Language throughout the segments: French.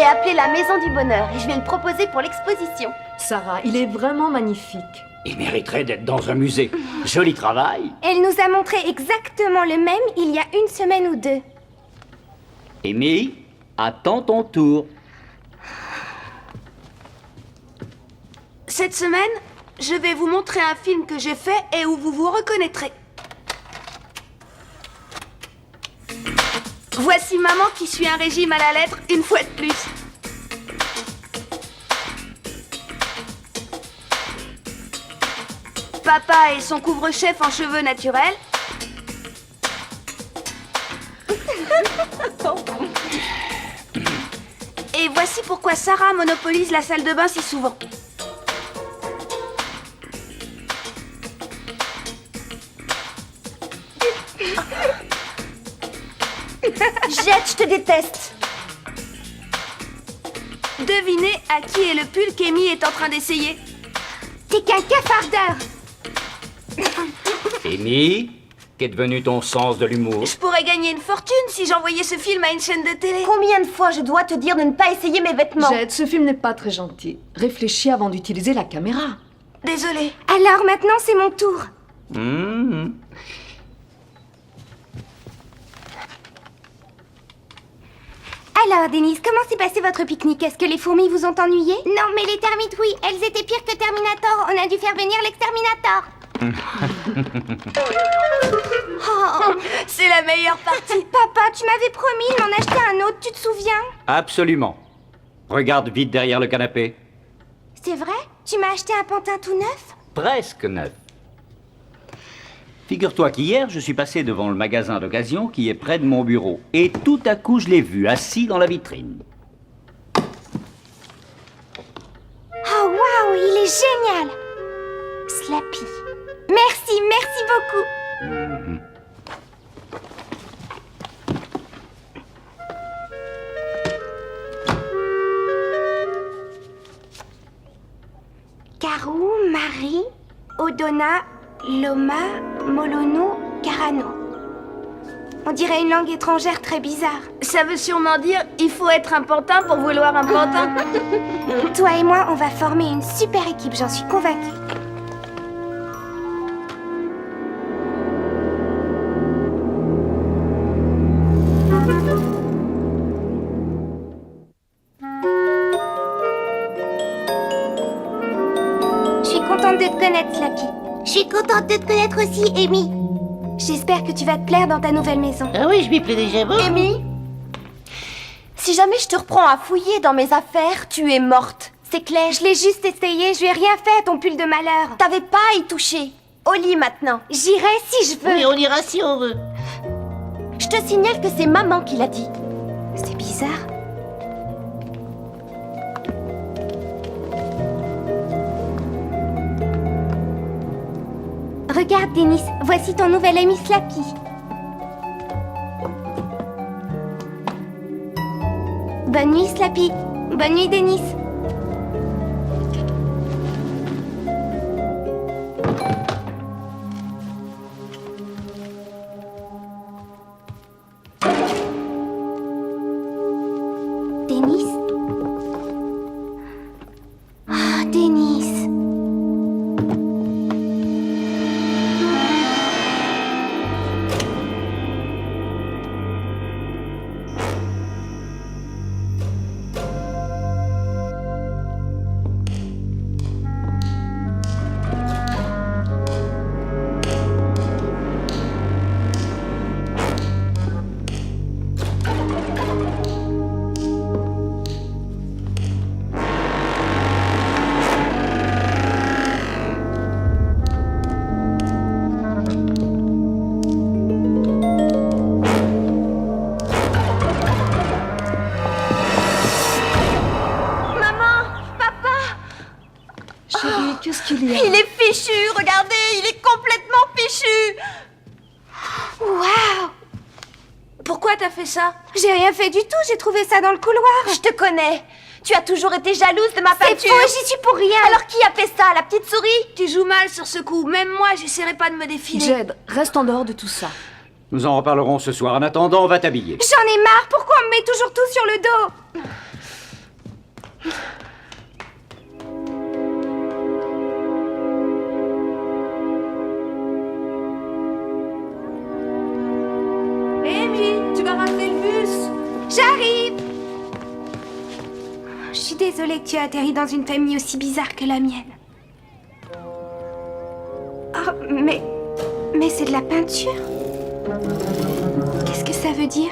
appelé la Maison du Bonheur et je vais le proposer pour l'exposition. Sarah, il est vraiment magnifique. Il mériterait d'être dans un musée. Joli travail. Elle nous a montré exactement le même il y a une semaine ou deux. Amy, attends ton tour. Cette semaine, je vais vous montrer un film que j'ai fait et où vous vous reconnaîtrez. Voici maman qui suit un régime à la lettre une fois de plus. Papa et son couvre-chef en cheveux naturels. Et voici pourquoi Sarah monopolise la salle de bain si souvent. Jette, je te déteste. Devinez à qui est le pull qu'Amy est en train d'essayer. T'es qu'un cafardeur. Amy, qu'est devenu ton sens de l'humour? Je pourrais gagner une fortune si j'envoyais ce film à une chaîne de télé. Combien de fois je dois te dire de ne pas essayer mes vêtements? Jed, ce film n'est pas très gentil. Réfléchis avant d'utiliser la caméra. Désolée. Alors maintenant, c'est mon tour. Alors, Denise, comment s'est passé votre pique-nique? Est-ce que les fourmis vous ont ennuyé? Non, mais les termites, oui. Elles étaient pires que Terminator. On a dû faire venir l'exterminator. Oh, C'est la meilleure partie. papa, tu m'avais promis de m'en acheter un autre, tu te souviens? Absolument. Regarde vite derrière le canapé. C'est vrai? Tu m'as acheté un pantin tout neuf? Presque neuf. Figure-toi qu'hier, je suis passé devant le magasin d'occasion qui est près de mon bureau. Et tout à coup, je l'ai vu assis dans la vitrine. Oh, waouh, il est génial! Slappy. Merci, merci beaucoup. Karou, Marie, Odona, Loma, Molono, Carano. On dirait une langue étrangère très bizarre. Ça veut sûrement dire il faut être un pantin pour vouloir un pantin. Toi et moi, on va former une super équipe, j'en suis convaincue. Je suis contente de te connaître, Slappy. Je suis contente de te connaître aussi, Amy. J'espère que tu vas te plaire dans ta nouvelle maison. Ah oui, je m'y plais déjà beaucoup. Amy, si jamais je te reprends à fouiller dans mes affaires, tu es morte. C'est clair. Je l'ai juste essayé, je lui ai rien fait à ton pull de malheur. T'avais pas à y toucher. Au lit maintenant. J'irai si je veux. Oui, on ira si on veut. Je te signale que c'est maman qui l'a dit. C'est bizarre. Regarde, Denis, voici ton nouvel ami Slappy. Bonne nuit, Slappy. Bonne nuit, Denis. Denis? Ah, Denis. Chérie, qu'est-ce qu'il y a? Il est fichu, regardez, il est complètement fichu. Waouh! Pourquoi t'as fait ça? J'ai rien fait du tout, j'ai trouvé ça dans le couloir. Je te connais. Tu as toujours été jalouse de ma peinture. C'est faux, j'y suis pour rien. Alors qui a fait ça, la petite souris? Tu joues mal sur ce coup. Même moi, j'essaierai pas de me défiler. Jed, reste en dehors de tout ça. Nous en reparlerons ce soir. En attendant, on va t'habiller. J'en ai marre, pourquoi on me met toujours tout sur le dos? Amy, tu vas rater le bus. J'arrive. Je suis désolée que tu aies atterri dans une famille aussi bizarre que la mienne. Oh, mais c'est de la peinture. Qu'est-ce que ça veut dire?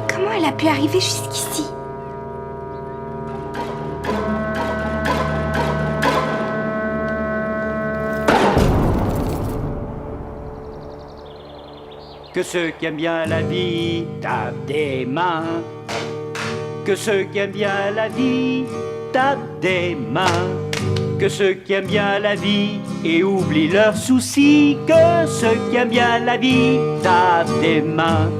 Comment elle a pu arriver jusqu'ici? Que ceux qui aiment bien la vie tapent des mains. Que ceux qui aiment bien la vie tapent des mains. Que ceux qui aiment bien la vie et oublient leurs soucis. Que ceux qui aiment bien la vie tapent des mains.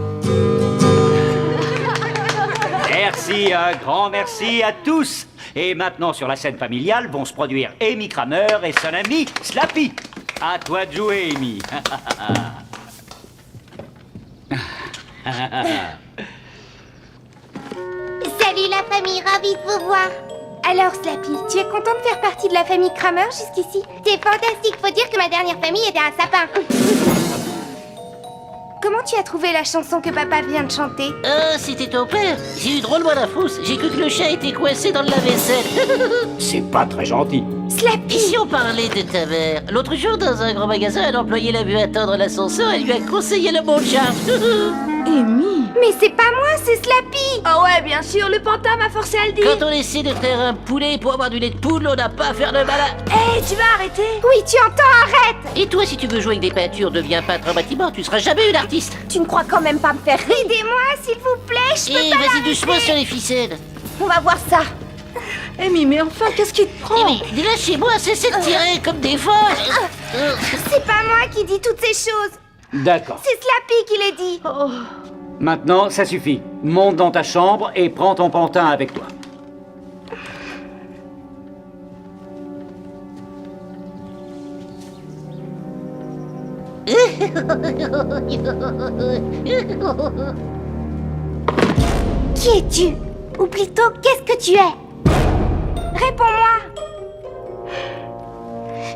Merci, un grand merci à tous. Et maintenant, sur la scène familiale, vont se produire Amy Kramer et son ami Slappy. À toi de jouer, Amy. Salut la famille, ravie de vous voir. Alors Slappy, tu es content de faire partie de la famille Kramer jusqu'ici? C'est fantastique, faut dire que ma dernière famille était un sapin. Comment tu as trouvé la chanson que papa vient de chanter? C'était ton père. J'ai eu drôlement la frousse. J'ai cru que le chat était coincé dans le lave-vaisselle. C'est pas très gentil. Et Slappy! si on parlait de ta mère? L'autre jour, dans un grand magasin, un employé l'a vu attendre l'ascenseur et lui a conseillé le bon chat. Amy! Mais c'est pas moi, c'est Slappy! Ah ouais, bien sûr, le pantin m'a forcé à le dire. Quand on essaie de faire un poulet pour avoir du lait de poule, on n'a pas à faire de malin. Hé, tu vas arrêter? Oui, tu entends, arrête! Et toi, si tu veux jouer avec des peintures, deviens peintre en bâtiment, tu seras jamais une artiste. Tu ne crois quand même pas me faire rire? Aidez-moi, s'il vous plaît, je peux Et pas vas-y l'arrêter. doucement sur les ficelles. On va voir ça. Amy, mais enfin, qu'est-ce qui te prend? Mais lâchez-moi, cessez de tirer comme des folles. C'est pas moi qui dis toutes ces choses. D'accord. C'est Slappy qui les dit. Oh, Maintenant, ça suffit. Monte dans ta chambre et prends ton pantin avec toi. Qui es-tu? Ou plutôt, qu'est-ce que tu es? Réponds-moi.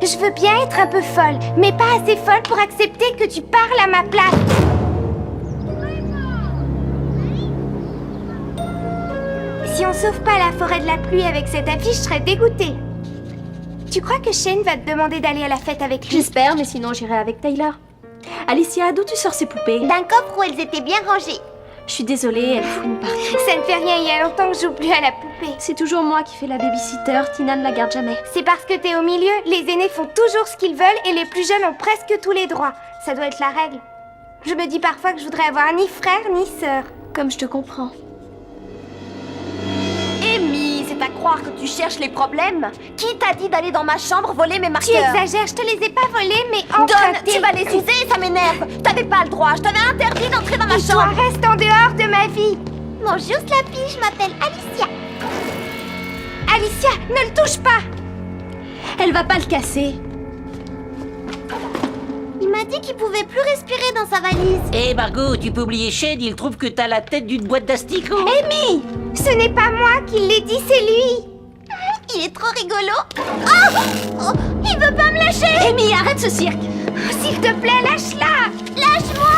Je veux bien être un peu folle, mais pas assez folle pour accepter que tu parles à ma place. Si on sauve pas la forêt de la pluie avec cette affiche, je serais dégoûtée. Tu crois que Shane va te demander d'aller à la fête avec lui? J'espère, mais sinon j'irai avec Tyler. Alicia, d'où tu sors ces poupées? D'un coffre où elles étaient bien rangées. Je suis désolée, elles fouinent partout. Ça ne fait rien, il y a longtemps que je joue plus à la poupée. C'est toujours moi qui fais la babysitter, Tina ne la garde jamais. C'est parce que t'es au milieu, les aînés font toujours ce qu'ils veulent et les plus jeunes ont presque tous les droits. Ça doit être la règle. Je me dis parfois que je voudrais avoir ni frère ni sœur. Comme je te comprends. Amy, c'est à croire que tu cherches les problèmes. Qui t'a dit d'aller dans ma chambre voler mes marqueurs? Tu exagères, je te les ai pas volés, mais empruntés. Donne, tu vas les user, ça m'énerve. T'avais pas le droit, je t'avais interdit d'entrer dans ma chambre. Toi, reste en dehors de ma vie. Bonjour Slappy, je m'appelle Alicia. Alicia, ne le touche pas. Elle va pas le casser. Il m'a dit qu'il pouvait plus respirer dans sa valise. Eh Margot, tu peux oublier Shane, il trouve que t'as la tête d'une boîte d'asticots. Amy, ce n'est pas moi qui l'ai dit, c'est lui. Il est trop rigolo. Oh, il veut pas me lâcher. Amy, arrête ce cirque. S'il te plaît, lâche-la. Lâche-moi.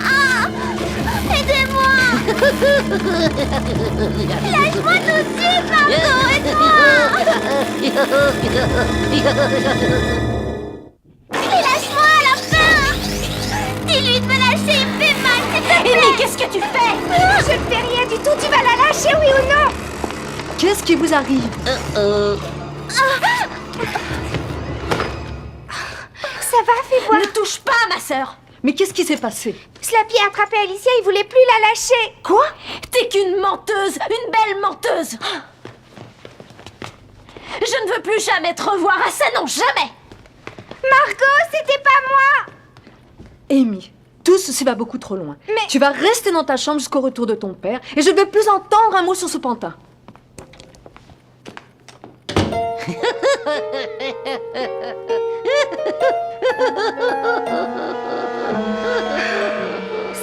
Ah, aidez-moi. Lâche-moi tout de suite, Margot, aide-moi. Et lâche-moi à la fin. Dis-lui de me lâcher, il me fait mal, s'il te plaît. Amy, qu'est-ce que tu fais? Je ne fais rien du tout, tu vas la lâcher, oui ou non? qu'est-ce qui vous arrive? Ça va, fais voir. Ne touche pas à ma sœur. Mais qu'est-ce qui s'est passé? Slappy a attrapé Alicia, il voulait plus la lâcher. Quoi? T'es qu'une menteuse, une belle menteuse. Je ne veux plus jamais te revoir à ça, non, jamais. Margot, c'était pas moi. Amy, tout ceci va beaucoup trop loin. Mais- Tu vas rester dans ta chambre jusqu'au retour de ton père et je ne veux plus entendre un mot sur ce pantin.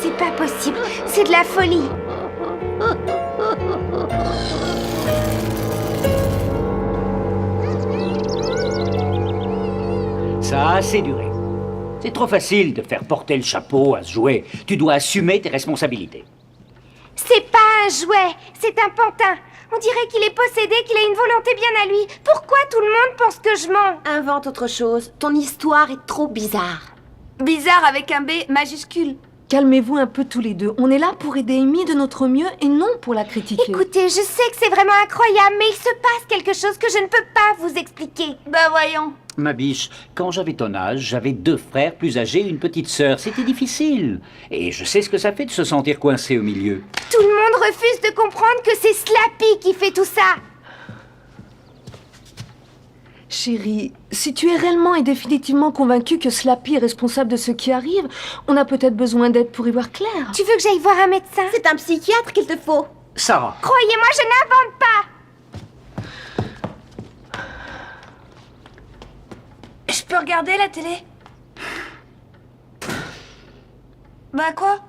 C'est pas pas possible. C'est de la folie. Ça a assez duré. C'est trop facile de faire porter le chapeau à ce jouet. Tu dois assumer tes responsabilités. C'est pas un jouet, c'est un pantin. On dirait qu'il est possédé, qu'il a une volonté bien à lui. Pourquoi tout le monde pense que je mens? Invente autre chose. Ton histoire est trop bizarre. Bizarre avec un B majuscule. Calmez-vous un peu tous les deux. On est là pour aider Amy de notre mieux et non pour la critiquer. Écoutez, je sais que c'est vraiment incroyable, mais il se passe quelque chose que je ne peux pas vous expliquer. Bah voyons. Ma biche, quand j'avais ton âge, j'avais 2 frères plus âgés et une petite sœur. C'était difficile. Et je sais ce que ça fait de se sentir coincé au milieu. Tout le monde refuse de comprendre que c'est Slappy qui fait tout ça. Chérie, si tu es réellement et définitivement convaincue que Slappy est responsable de ce qui arrive, on a peut-être besoin d'aide pour y voir clair. Tu veux que j'aille voir un médecin? C'est un psychiatre qu'il te faut. Sarah, Croyez-moi, je n'invente pas. Je peux regarder la télé? Bah quoi?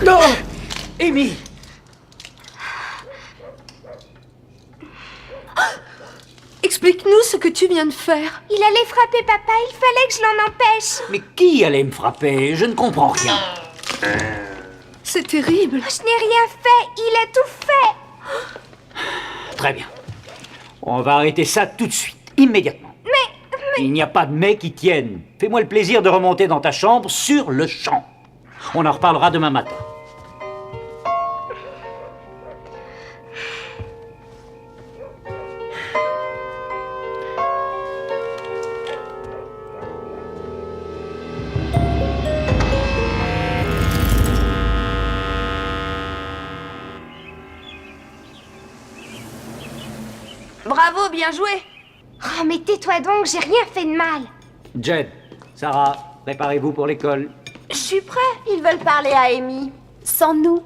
non! Amy! Explique-nous ce que tu viens de faire. Il allait frapper papa, il fallait que je l'en empêche. Mais qui allait me frapper? Je ne comprends rien. C'est terrible. Je n'ai rien fait, il a tout fait. Très bien. On va arrêter ça tout de suite, immédiatement. Mais... Il n'y a pas de mais qui tienne. Fais-moi le plaisir de remonter dans ta chambre sur le champ. On en reparlera demain matin. Bravo, bien joué. Oh, mais tais-toi donc, j'ai rien fait de mal. Jed, Sarah, préparez-vous pour l'école. Je suis prêt. Ils veulent parler à Amy. Sans nous.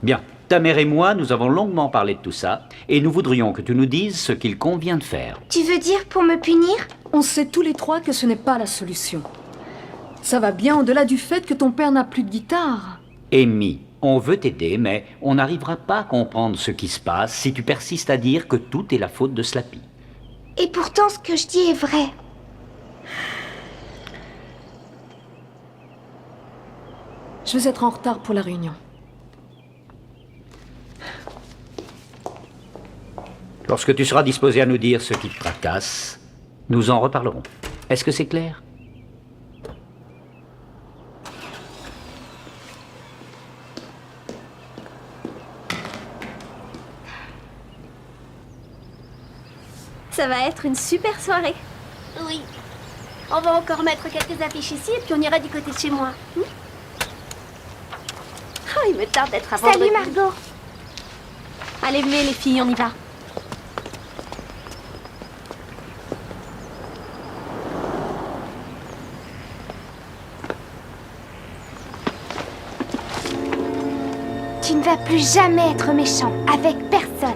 Bien, ta mère et moi, nous avons longuement parlé de tout ça, et nous voudrions que tu nous dises ce qu'il convient de faire. Tu veux dire pour me punir? On sait tous les trois que ce n'est pas la solution. Ça va bien au-delà du fait que ton père n'a plus de guitare. Amy, on veut t'aider, mais on n'arrivera pas à comprendre ce qui se passe si tu persistes à dire que tout est la faute de Slappy. Et pourtant, ce que je dis est vrai. Je vais être en retard pour la réunion. Lorsque tu seras disposé à nous dire ce qui te tracasse, nous en reparlerons. Est-ce que c'est clair? Ça va être une super soirée. Oui. On va encore mettre quelques affiches ici et puis on ira du côté de chez moi. Oh, il me tarde d'être à Salut vendredi. Margot. Allez, venez les filles, on y va. Tu ne vas plus jamais être méchant avec personne.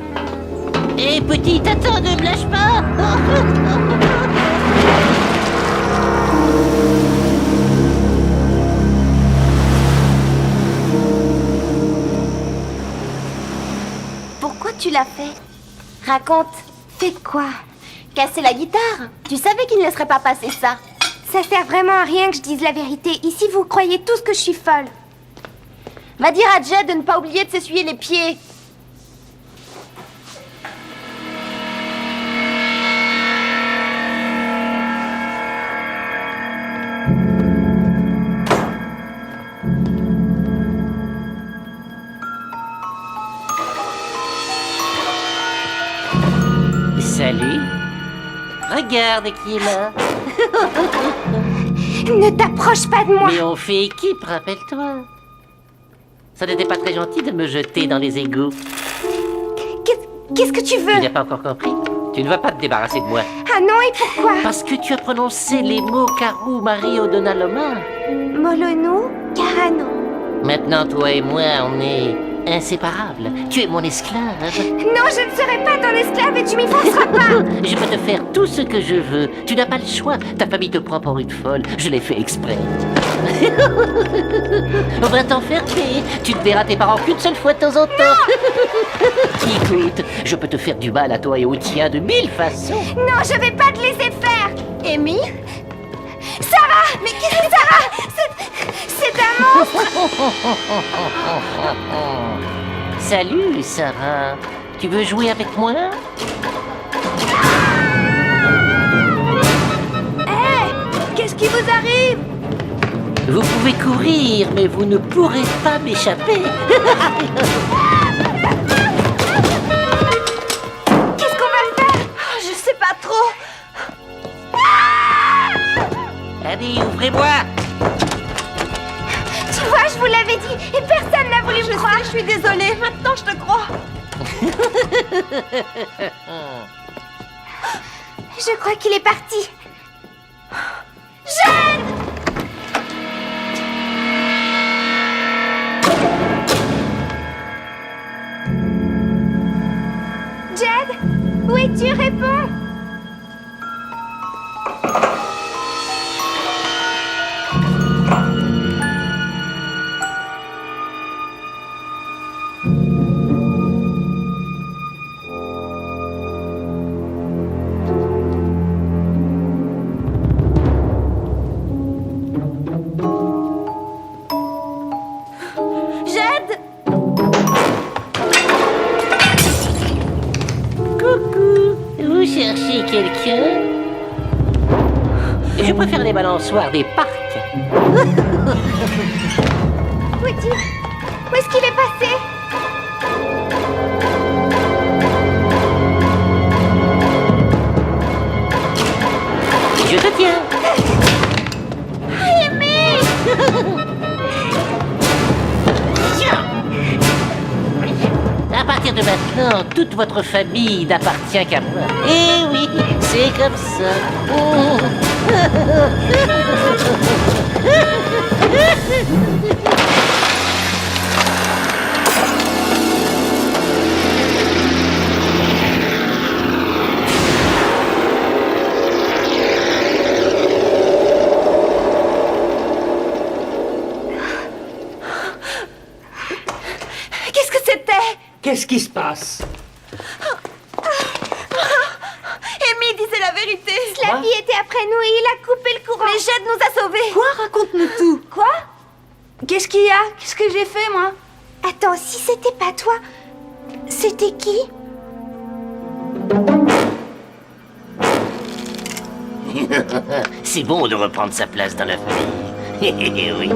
Et petit, attends, ne me lâche pas. tu l'as fait? Raconte. Fait quoi? Casser la guitare? Tu savais qu'il ne laisserait pas passer ça. Ça sert vraiment à rien que je dise la vérité. Ici, vous croyez tous que je suis folle. Va dire à Jed de ne pas oublier de s'essuyer les pieds. Salut. Regarde qui est là. Ne t'approche pas de moi. Mais on fait équipe, rappelle-toi. Ça n'était pas très gentil de me jeter dans les égouts. Qu'est-ce que tu Tu veux? n'as pas encore compris? Tu ne vas pas te débarrasser de moi. Ah non, et pourquoi? Parce que tu as prononcé les mots Karou Marie O'Donnell. Molono, Carano. Maintenant, toi et moi, on est inséparables. Tu es mon esclave. Non, je ne serai pas ton esclave et tu m'y forceras pas. Je peux te faire tout ce que je veux. Tu n'as pas le choix. Ta famille te prend pour une folle. Je l'ai fait exprès. On va t'enfermer. Tu ne verras tes parents qu'une seule fois de temps en temps. Écoute, je peux te faire du mal à toi et au tien de 1000 façons. Non, je vais pas te laisser faire. Amy? Sarah! Mais qu'est-ce que Sarah? C'est un monstre! Salut, Sarah. Tu veux jouer avec moi? Qu'est-ce qui vous arrive? Vous pouvez courir, mais vous ne pourrez pas m'échapper. Qu'est-ce qu'on va faire? Oh, je sais pas trop. Allez, ouvrez-moi. Tu vois, je vous l'avais dit et personne n'a voulu me croire. Je suis désolée, maintenant je te crois. Je crois qu'il est parti. Jeanne! Jed, où es-tu? Réponds! Jed! Coucou. Vous cherchez quelqu'un? Je préfère les balançoires des parcs. Où est-il? Où est-ce qu'il est passé? Je te tiens. Aimé! À partir de maintenant, toute votre famille n'appartient qu'à moi. Eh oui, c'est comme ça. Qu'est-ce que c'était? Qu'est-ce qui se passe? Amy disait la vérité. Slappy était après nous et il a coupé le courant. Mais Jed nous a sauvés. Quoi? Raconte-nous tout. Quoi? Qu'est-ce qu'il y a? Qu'est-ce que j'ai fait, moi? Attends, si c'était pas toi, c'était qui? C'est bon de reprendre sa place dans la famille. Oui.